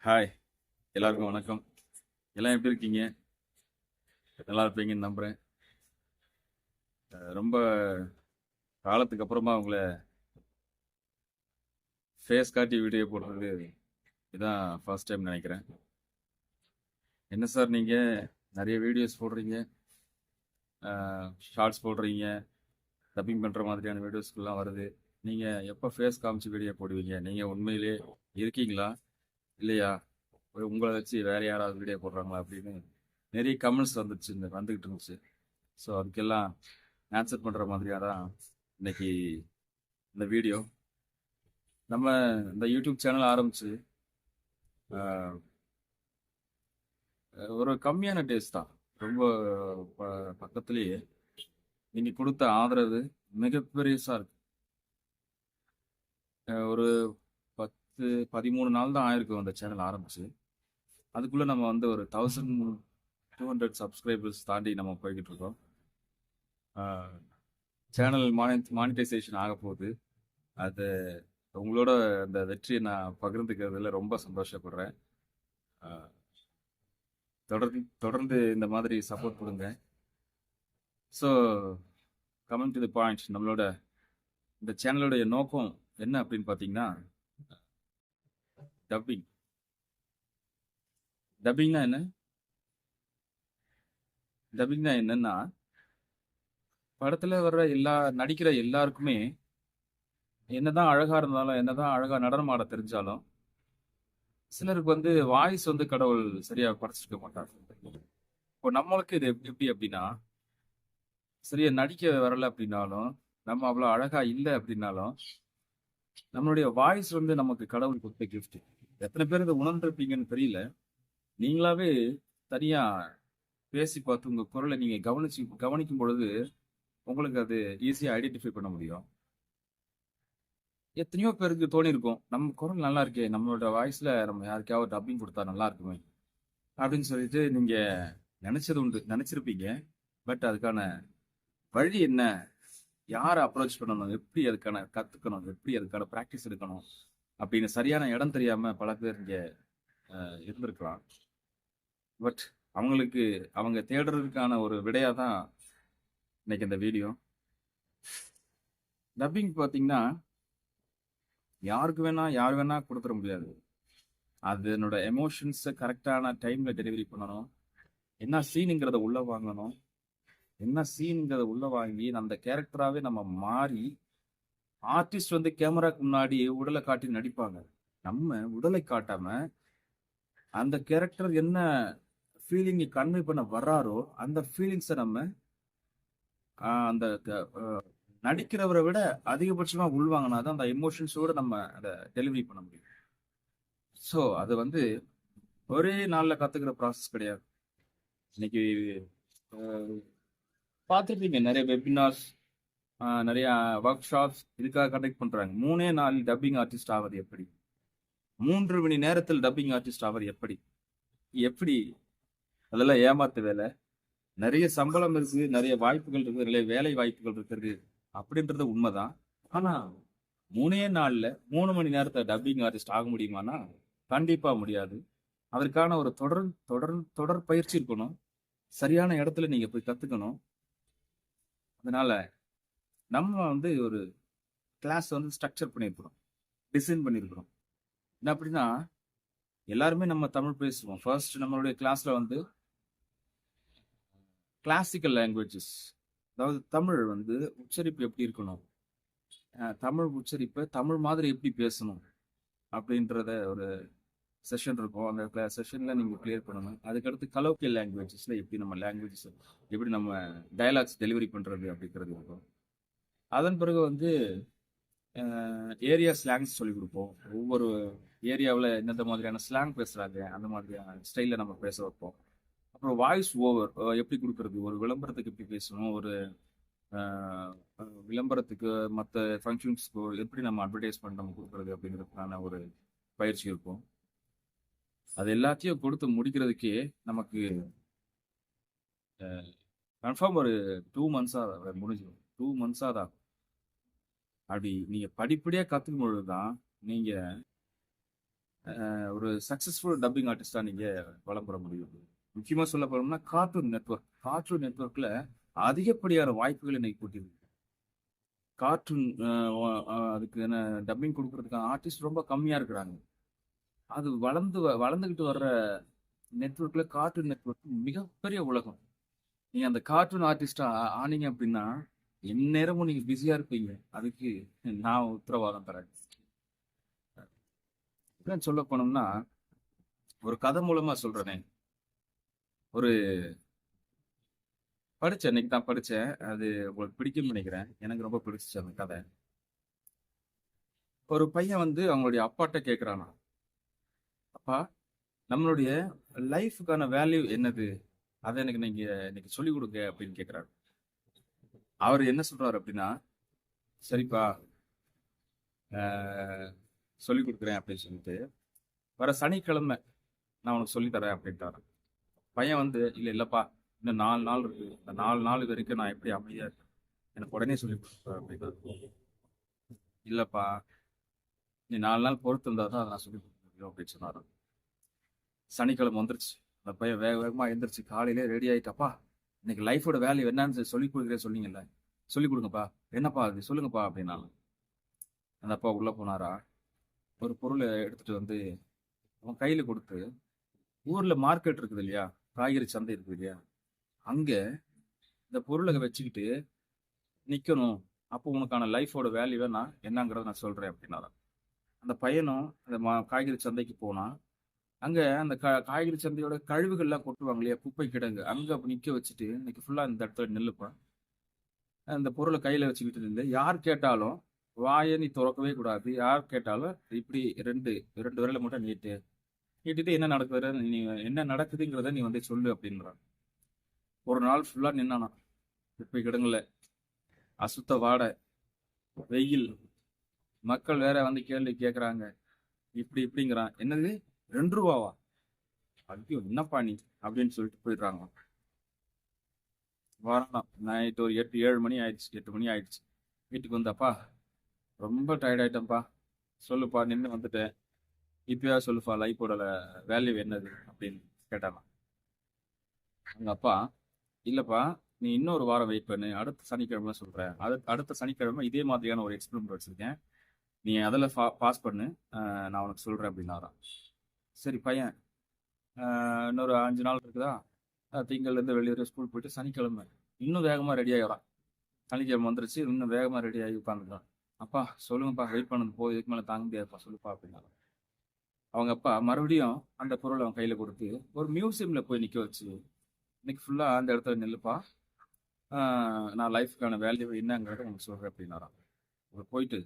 Hi, எல்லாருக்கும் வணக்கம். எல்லாம் எப்படி இருக்கீங்க? நல்லா இருப்பீங்கன்னு நம்புறேன். ரொம்ப காலத்துக்கு அப்புறமா உங்களை ஃபேஸ் காட்டி வீடியோ போடுறது இதான் ஃபர்ஸ்ட் டைம் நினைக்கிறேன். என்ன சார் நீங்கள் நிறைய வீடியோஸ் போடுறீங்க, ஷார்ட்ஸ் போடுறீங்க, டப்பிங் பண்ணுற மாதிரியான வீடியோஸ்க்கெல்லாம் வருது. நீங்கள் எப்போ ஃபேஸ் காமிச்சு வீடியோ போடுவீங்க? நீங்கள் உண்மையிலே இருக்கீங்களா இல்லையா? உங்களை வச்சு வேறு யாராவது வீடியோ போடுறாங்களா அப்படின்னு நிறைய கமெண்ட்ஸ் வந்துக்கிட்டு இருந்துச்சு. ஸோ அதுக்கெல்லாம் ஆன்சர் பண்ணுற மாதிரியாக தான் இன்னைக்கு இந்த வீடியோ. நம்ம இந்த யூடியூப் சேனல் ஆரம்பிச்சு ஒரு கம்மியான டேஸ் தான். ரொம்ப பக்கத்துலேயே நீங்கள் கொடுத்த ஆதரவு மிகப்பெரியஸாக இருக்கு. ஒரு 13 நாள் தான் ஆயிருக்கு அந்த சேனல் ஆரம்பிச்சு. அதுக்குள்ளே நம்ம வந்து ஒரு 1200 சப்ஸ்கிரைபர்ஸ் தாண்டி நம்ம போய்கிட்டு இருக்கோம். சேனல் மானிட்டைசேஷன் ஆக போகுது. அது உங்களோட அந்த வெற்றியை நான் பகிர்ந்துக்கிறதுல ரொம்ப சந்தோஷப்படுறேன். தொடர்ந்து இந்த மாதிரி சப்போர்ட் கொடுங்க. So coming to the point, நம்மளோட இந்த சேனலோடைய நோக்கம் என்ன அப்படின்னு பார்த்தீங்கன்னா, டப்பிங்னா என்ன? டப்பிங்னா என்னன்னா, படத்துல வர்ற நடிக்கிற எல்லாருக்குமே என்னதான் அழகா இருந்தாலும், என்னதான் அழகா நடனம் ஆட தெரிஞ்சாலும், சிலருக்கு வந்து வாய்ஸ் வந்து கடவுள் சரியா படைச்சிருக்க மாட்டார். இப்போ நம்மளுக்கு இது எப்படி அப்படின்னா, சரியா நடிக்க வரல அப்படின்னாலும், நம்ம அவ்வளோ அழகா இல்லை அப்படின்னாலும், நம்மளுடைய வாய்ஸ் வந்து நமக்கு கடவுள் கொடுத்த கிஃப்ட். எத்தனை பேர் இதை உணர்ந்திருப்பீங்கன்னு தெரியல. நீங்களாவே தனியா பேசி பார்த்து உங்க குரலை நீங்க கவனிக்கும் பொழுது உங்களுக்கு அது ஈஸியா ஐடென்டிஃபை பண்ண முடியும். எத்தனையோ பேருக்கு தோணி இருக்கும், நம்ம குரல் நல்லா இருக்கே, நம்மளோட வாய்ஸ்ல நம்ம யாருக்காவது டப்பிங் கொடுத்தா நல்லா இருக்குமே அப்படின்னு சொல்லிட்டு நீங்க நினைச்சிருப்பீங்க. பட் அதுக்கான வழி என்ன, யாரை அப்ரோச் பண்ணணும், எப்படி அதுக்கான கத்துக்கணும், எப்படி அதுக்கான ப்ராக்டிஸ் எடுக்கணும் அப்படின்னு சரியான இடம் தெரியாம பல பேர் இங்க இருந்திருக்கலாம். பட் அவங்க தேடுறதுக்கான ஒரு விடையா தான் இன்னைக்கு இந்த வீடியோ. டப்பிங் பார்த்தீங்கன்னா யாருக்கு வேணா யார் வேணா கொடுத்துட முடியாது. அதனோட எமோஷன்ஸை கரெக்டான டைம்ல டெலிவரி பண்ணணும். என்ன சீனுங்கிறத உள்ள வாங்கணும். என்ன சீனுங்கிறத உள்ள வாங்கி அந்த கேரக்டராகவே நம்ம மாறி, ஆர்டிஸ்ட் வந்து கேமராக்கு முன்னாடி உடலை காட்டி நடிப்பாங்க. நம்ம உடலை காட்டாம அந்த கேரக்டர் என்ன ஃபீலிங் கன்வே பண்ண வர்றாரோ அந்த ஃபீலிங்ஸை நம்ம அந்த நடிக்கிறவரை விட அதிகபட்சமா உள்வாங்கினா தான் அந்த எமோஷன்ஸோட நம்ம அதை டெலிவரி பண்ண முடியும். ஸோ அது வந்து ஒரே நாளில் கற்றுக்கிற ப்ராசஸ் கிடையாது. இன்னைக்கு பார்த்துருப்பீங்க நிறைய வெபினார்ஸ், நிறைய ஒர்க் ஷாப்ஸ் இதுக்காக கண்டக்ட் பண்ணுறாங்க. 3 நாள் டப்பிங் ஆர்டிஸ்ட் ஆவது எப்படி, 3 மணி நேரத்தில் டப்பிங் ஆர்டிஸ்ட் ஆவது எப்படி எப்படி அதெல்லாம் ஏமாத்து வேலை. நிறைய சம்பளம் இருக்கு, நிறைய வாய்ப்புகள் இருக்கு, நிறைய வேலை வாய்ப்புகள் இருக்கிறது அப்படின்றது உண்மைதான். ஆனா 3 நாள்ல 3 மணி நேரத்தை டப்பிங் ஆர்டிஸ்ட் ஆக முடியுமானா கண்டிப்பா முடியாது. அதற்கான ஒரு தொடர் பயிற்சி இருக்கணும். சரியான இடத்துல நீங்க போய் கத்துக்கணும். அதனால நம்ம வந்து ஒரு கிளாஸ் வந்து ஸ்ட்ரக்சர் பண்ணியிருக்கிறோம், டிசைன் பண்ணியிருக்கிறோம். என்ன அப்படின்னா, எல்லாருமே நம்ம தமிழ் பேசுவோம். ஃபர்ஸ்ட் நம்மளுடைய கிளாஸ்ல வந்து கிளாசிக்கல் லாங்குவேஜஸ், அதாவது தமிழ் வந்து உச்சரிப்பு எப்படி இருக்கணும், தமிழ் உச்சரிப்பை தமிழ் மாதிரி எப்படி பேசணும் அப்படின்றத ஒரு செஷன் இருக்கும். அந்த செஷனில் நீங்கள் கிளியர் பண்ணணும். அதுக்கடுத்து கலோக்கியல் லாங்குவேஜஸில் எப்படி நம்ம லாங்குவேஜஸ் எப்படி நம்ம டயலாக்ஸ் டெலிவரி பண்ணுறது அப்படிங்கிறது இருக்கும். அதன் பிறகு வந்து ஏரியா ஸ்லாங்ஸ் சொல்லிக் கொடுப்போம். ஒவ்வொரு ஏரியாவில் எந்தெந்த மாதிரியான ஸ்லாங் பேசுகிறாங்க அந்த மாதிரியான ஸ்டைலில் நம்ம பேச வைப்போம். அப்புறம் வாய்ஸ் ஓவர் எப்படி கொடுக்கறது, ஒரு விளம்பரத்துக்கு எப்படி பேசணும், ஒரு விளம்பரத்துக்கு மற்ற ஃபங்க்ஷன்ஸ்க்கு எப்படி நம்ம அட்வர்டைஸ்மெண்ட் நம்ம கொடுக்கறது அப்படிங்கிறதுக்கான ஒரு பயிற்சி இருக்கும். அது எல்லாத்தையும் கொடுத்து முடிக்கிறதுக்கே நமக்கு கன்ஃபார்ம் ஒரு 2 மந்த்ஸாக முடிஞ்சிடும். 2 மந்த்ஸாக தான். அப்படி நீங்கள் படிப்படியாக கற்றுக்கும் பொழுது தான் நீங்கள் ஒரு சக்சஸ்ஃபுல் டப்பிங் ஆர்டிஸ்டா நீங்க வலம் பெற முடியும். முக்கியமா சொல்ல போனோம்னா கார்ட்டூன் நெட்வொர்க்ல அதிகப்படியான வாய்ப்புகள் இன்னைக்கு கொட்டிருக்கு. கார்ட்டூன் அதுக்கு என்ன டப்பிங் கொடுக்கறதுக்கான ஆர்டிஸ்ட் ரொம்ப கம்மியா இருக்கிறாங்க. அது வளர்ந்துகிட்டு வர்ற நெட்வொர்க்ல கார்ட்டூன் நெட்வொர்க் மிகப்பெரிய உலகம். நீங்க அந்த கார்ட்டூன் ஆர்டிஸ்டா ஆனீங்க அப்படின்னா எந்நேரமும் நீங்க பிஸியா இருப்பீங்க. அதுக்கு நான் உத்தரவாதம் தரேன். இன்னும் சொல்ல போனோம்னா ஒரு கதை மூலமா சொல்றேனே. ஒரு படிச்சேன், இன்னைக்கு தான் படிச்சேன். அது உங்களுக்கு பிடிக்கும்னு நினைக்கிறேன். எனக்கு ரொம்ப பிடிச்சிச்சு அந்த கதை. ஒரு பையன் வந்து அவங்களுடைய அப்பாட்ட கேட்கிறானா, அப்பா நம்மளுடைய லைஃபுக்கான வேல்யூ என்னது, அதை எனக்கு நீங்க இன்னைக்கு சொல்லிக் கொடுங்க அப்படின்னு கேட்கிறாரு. அவர் என்ன சொல்றாரு அப்படின்னா, சரிப்பா ஆஹ், சொல்லிக் கொடுக்குறேன் அப்படின்னு சொல்லிட்டு வர சனிக்கிழமை நான் உனக்கு சொல்லித் தரேன் அப்படின்ட்டாரு. பையன் வந்து இல்லப்பா இன்னும் 4 நாள் இருக்கு, இந்த 4 நாள் வரைக்கும் நான் எப்படி அமைதியா இருக்கேன், எனக்கு உடனே சொல்லி கொடுப்பேன் அப்படின்னாரு. இல்லப்பா நீ 4 நாள் பொறுத்து இருந்தா தான் நான் சொல்லி கொடுக்க முடியும் அப்படின்னு சொன்னாரு. சனிக்கிழமை வந்துருச்சு. அந்த பையன் வேக வேகமா எழுந்திரிச்சு காலையிலே ரெடி ஆயிட்டாப்பா, இன்னைக்கு லைஃபோட வேல்யூ என்னன்னு சொல்லி கொடுக்குறேன் சொன்னீங்கல்ல, சொல்லி கொடுங்கப்பா, என்னப்பா அது சொல்லுங்கப்பா அப்படின்னா. அந்த அப்பா உள்ள போனாரா, ஒரு பொருளை எடுத்துட்டு வந்து அவன் கையில கொடுத்து, ஊர்ல மார்க்கெட் இருக்குது இல்லையா, காய்கறி சந்தை இருக்குது இல்லையா, அங்க இந்த பொருளை வச்சுக்கிட்டு நிக்கணும், அப்போ உனக்கான லைஃபோட வேல்யூவை நான் என்னங்கிறத நான் சொல்றேன் அப்படின்னாராம். அந்த பையனும் அந்த காய்கறி சந்தைக்கு போனா, அங்க அந்த காய்கறி சந்தையோட கழிவுகள்லாம் கொட்டுவாங்க இல்லையா, குப்பை கிடங்கு, அங்க அப்ப நிக்க வச்சுட்டு இன்னைக்கு ஃபுல்லா இந்த இடத்துல நில்லுப்பா, அந்த பொருளை கையில வச்சுக்கிட்டு நில்லு, யார் கேட்டாலும் வாயை நீ திறக்கவே கூடாது, யார் கேட்டாலும் இப்படி ரெண்டு ரெண்டு விரலை மட்டும் நீட்டிட்டு என்ன நடக்குதுங்கிறத நீ வந்து சொல்லு அப்படின்றான். ஒரு நாள் ஃபுல்லா நின்னானா குப்பை கிடங்குல, அசுத்த வாடை, வெயில், மக்கள் வேற வந்து கேள்வி கேட்கறாங்க, இப்படிங்கிறான். என்னது 2 ரூபாவா, ஐயோ என்னப்பா நீ அப்படின்னு சொல்லிட்டு போயிடுறாங்க. வரானாம் நைட் ஒரு 8 மணி ஆயிடுச்சு, 8 மணி ஆயிடுச்சு. வீட்டுக்கு வந்தாப்பா ரொம்ப டயர்ட் ஆயிட்டேன்ப்பா, சொல்லுப்பா நின்று வந்துட்டேன், இப்பயா சொல்லுப்பா லைஃபோட வேல்யூ என்னது அப்படின்னு கேட்டாலாம். அவங்க அப்பா இல்லப்பா நீ இன்னொரு வாரம் வெயிட் பண்ணு, அடுத்த சனிக்கிழமை சொல்றேன், அடுத்த சனிக்கிழமை இதே மாதிரியான ஒரு எக்ஸ்பெரிமெண்ட் வச்சிருக்கேன், நீ அதில் பாஸ் பண்ணு, நான் உனக்கு சொல்றேன் அப்படின்னாராம். சரி பையன் இன்னொரு 5 நாள் இருக்குதா, திங்கள்லேருந்து வெளியே ஸ்கூல் போயிட்டு சனிக்கிழமை இன்னும் வேகமா ரெடி ஆகிறான். சனிக்கிழமை வந்துருச்சு, இன்னும் வேகமா ரெடி ஆகி உட்காந்துருக்கான். அப்பா சொல்லுங்கப்பா, வெயிட் பண்ணது போய் இதுக்கு மேலே தாங்க முடியாதுப்பா, சொல்லுப்பா அப்படின்னா. அவங்க அப்பா மறுபடியும் அந்த பொருளை அவன் கையில கொடுத்து ஒரு மியூசியம்ல போய் நிக்க வச்சு, இன்னைக்கு ஃபுல்லா அந்த இடத்துல நில்லுப்பா, நான் லைஃப்க்கான வேல்யூ என்னங்கிறத உங்களுக்கு சொல்றேன் அப்படின்னாராம். அவர் போயிட்டு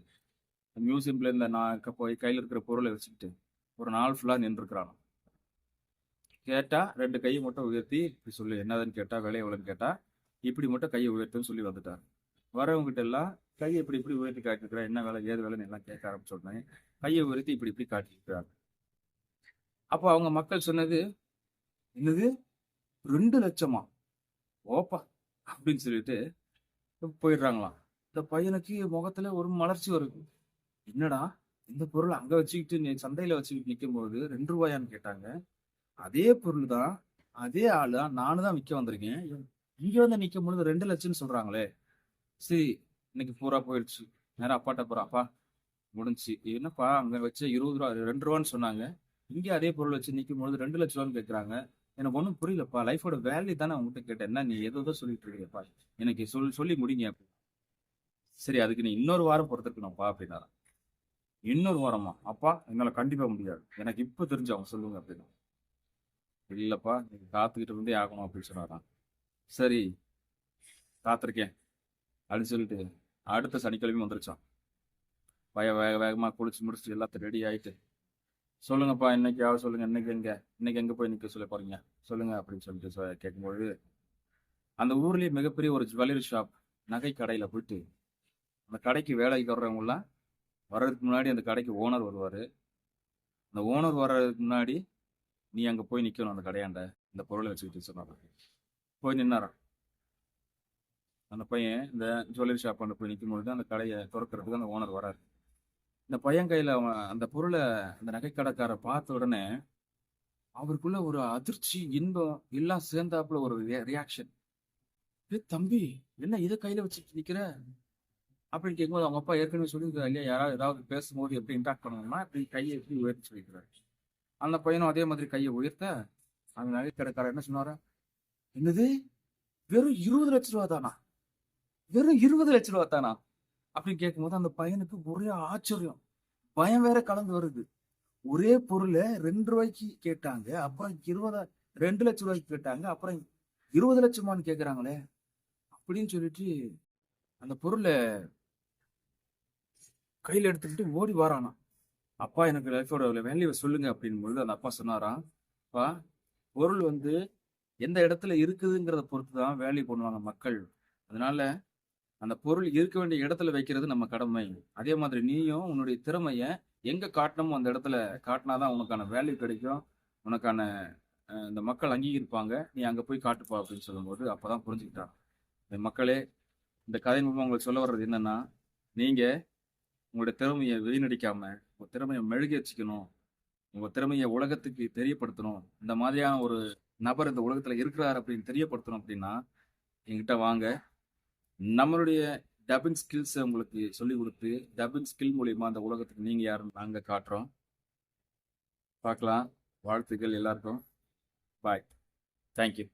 மியூசியம்ல இருந்த நான் போய் கையில இருக்கிற பொருளை வச்சுக்கிட்டு ஒரு நாள் ஃபுல்லா நின்றுக்கிறான். கேட்டா 2 கையை மட்டும் உயர்த்தி இப்படி சொல்லு, என்னதுன்னு கேட்டா விலை எவ்வளோன்னு கேட்டா இப்படி மட்டும் கையை உயர்த்துன்னு சொல்லி வந்துட்டார். வரவங்க கிட்ட எல்லாம் கையை இப்படி உயர்த்தி காட்டிருக்கிறா, என்ன வேலை ஏது வேலைன்னு எல்லாம் கேட்க ஆரம்பிச்சோடனே கையை உயர்த்தி இப்படி காட்டியிருக்கிறாங்க. அப்போ அவங்க மக்கள் சொன்னது, என்னது 2 லட்சமா, ஓப்பா அப்படின்னு சொல்லிட்டு போயிடுறாங்களாம். இந்த பையனுக்கு முகத்துல ஒரு மலர்ச்சி வருது. என்னடா இந்த பொருள் அங்க வச்சுக்கிட்டு நீ சந்தையில வச்சுக்கிட்டு நிற்கும் போது 2 ரூபாயான்னு கேட்டாங்க, அதே பொருள் தான், அதே ஆளு தான், நானும் தான் விற்க வந்திருக்கேன், இங்க வந்து நிற்கும் பொழுது 2 லட்சம்னு சொல்றாங்களே. சரி இன்னைக்கு பூரா போயிடுச்சு, நேரம் அப்பாட்ட போறா, அப்பா முடிஞ்சு, என்னப்பா அங்க வச்ச 20 ரூபா 2 ரூபான்னு சொன்னாங்க, இங்கே அதே பொருள் வச்சு நிற்கும் பொழுது 2 லட்சம் கேட்குறாங்க, எனக்கு ஒன்றும் புரியலப்பா, லைஃபோட வேல்யூ தானே உங்ககிட்ட கேட்டேன், என்ன நீ ஏதோ சொல்லிட்டு இருக்கியப்பா, எனக்கு சொல்லி முடிங்க. சரி அதுக்கு நீ இன்னொரு வாரம் பொறுத்திருக்கணும்ப்பா அப்படின்னாரா. இன்னொரு வாரமா அப்பா, என்னால கண்டிப்பா முடியாது, எனக்கு இப்ப தெரிஞ்சு அவங்க சொல்லுங்க அப்படின்னா. இல்லப்பா நீங்க காத்துக்கிட்டு இருந்தே ஆகணும் அப்படின்னு சொன்னாராம். சரி காத்திருக்கேன் அப்படின்னு சொல்லிட்டு அடுத்த சனிக்கிழமையும் வந்துருச்சான். வேக வேகமா குளிச்சு முடிச்சுட்டு எல்லாத்தையும் ரெடி ஆயிட்டு, சொல்லுங்கப்பா இன்னைக்காவது சொல்லுங்க, இன்னைக்கு எங்க போய் நிக்க சொல்ல போறீங்க சொல்லுங்க அப்படின்னு சொல்லிட்டு கேட்கும்போது, அந்த ஊர்லயே மிகப்பெரிய ஒரு ஜுவல்லரி ஷாப், நகை கடையில போயிட்டு அந்த கடைக்கு வேலைக்கு வர்றவங்க எல்லாம் வர்றதுக்கு முன்னாடி அந்த கடைக்கு ஓனர் வருவாரு. அந்த ஓனர் வர்றதுக்கு முன்னாடி நீ அங்க போய் நிக்கணும் அந்த கடையாண்ட, இந்த பொருளை வச்சுக்கிட்டு சொன்னாரு. போய் நின்னாராம். அந்த பையன் இந்த ஜுவல்லரி ஷாப் போய் நிற்கும் பொழுது அந்த கடையை திறக்கிறதுக்கு அந்த ஓனர் வராரு. இந்த பையன் கையில அவன் அந்த பொருளை அந்த நகைக்கடைக்காரர் பார்த்த உடனே அவருக்குள்ள ஒரு அதிர்ச்சி, இன்பம் எல்லாம் சேர்ந்தாப்புல ஒரு ரியாக்ஷன். தம்பி, என்ன இதை கையில வச்சுட்டு நிக்கிற அப்படின்னு கேட்கும்போது அவங்க அப்பா ஏற்கனவே சொல்லியிருக்காரு இல்லையா, யாராவது ஏதாவது பேசும்போது எப்படி இன்ட்ராக்ட் பண்ணணும்னா இப்படி கையை எப்படி உயர்த்தி சொல்லியிருக்கிறாரு. அந்த பையனும் அதே மாதிரி கையை உயர்த்த அந்த நகைக்கடைக்காரர் என்ன சொன்னாரா, என்னது வெறும் 20 லட்சம் ரூபா தானா, வெறும் 20 லட்சம் ரூபா தானா அப்படின்னு கேட்கும்போது அந்த பையனுக்கு ஒரே ஆச்சரியம், பயம் வேற கலந்து வருது. ஒரே பொருளை 2 ரூபாய்க்கு கேட்டாங்க, அப்புறம் 2 லட்சம் ரூபாய்க்கு கேட்டாங்க, அப்புறம் 20 லட்சமான்னு கேக்குறாங்களே அப்படின்னு சொல்லிட்டு அந்த பொருளை கையில எடுத்துக்கிட்டு ஓடி வாரானா. அப்பா, எனக்கு லைஃபோட வேல்யூவை சொல்லுங்க அப்படின்னு பொழுது அந்த அப்பா சொன்னாராம், அப்பா, பொருள் வந்து எந்த இடத்துல இருக்குதுங்கிறத பொறுத்து தான் வேல்யூ பண்ணுவாங்க மக்கள். அதனால அந்த பொருள் இருக்க வேண்டிய இடத்துல வைக்கிறது நம்ம கடமை. அதே மாதிரி நீயும் உன்னுடைய திறமைய எங்க காட்டணுமோ அந்த இடத்துல காட்டினாதான் உனக்கான வேல்யூ கிடைக்கும். உனக்கான இந்த மக்கள் அங்கீகரிப்பாங்க. நீ அங்க போய் காட்டுப்பா அப்படின்னு சொல்லும்போது அப்பதான் புரிஞ்சுக்கிட்டான். மக்களே, இந்த கதை மூலமா உங்களுக்கு சொல்ல வர்றது என்னன்னா, நீங்க உங்களுடைய திறமையை வீணடிக்காம உங்க திறமையை மெழுகேற்றிக்கணும். உங்க திறமையை உலகத்துக்கு தெரியப்படுத்தணும். இந்த மாதிரியான ஒரு நபர் இந்த உலகத்துல இருக்கிறார் அப்படின்னு தெரியப்படுத்தணும் அப்படின்னா என்கிட்ட வாங்க. நம்மளுடைய டப்பிங் ஸ்கில்ஸை உங்களுக்கு சொல்லிக் கொடுத்து டப்பிங் ஸ்கில் மூலியமா அந்த உலகத்துக்கு நீங்க யாருன்னு நாங்க காட்டுறோம். பார்க்கலாம். வாழ்த்துக்கள் எல்லாருக்கும். பாய். தேங்க்யூ.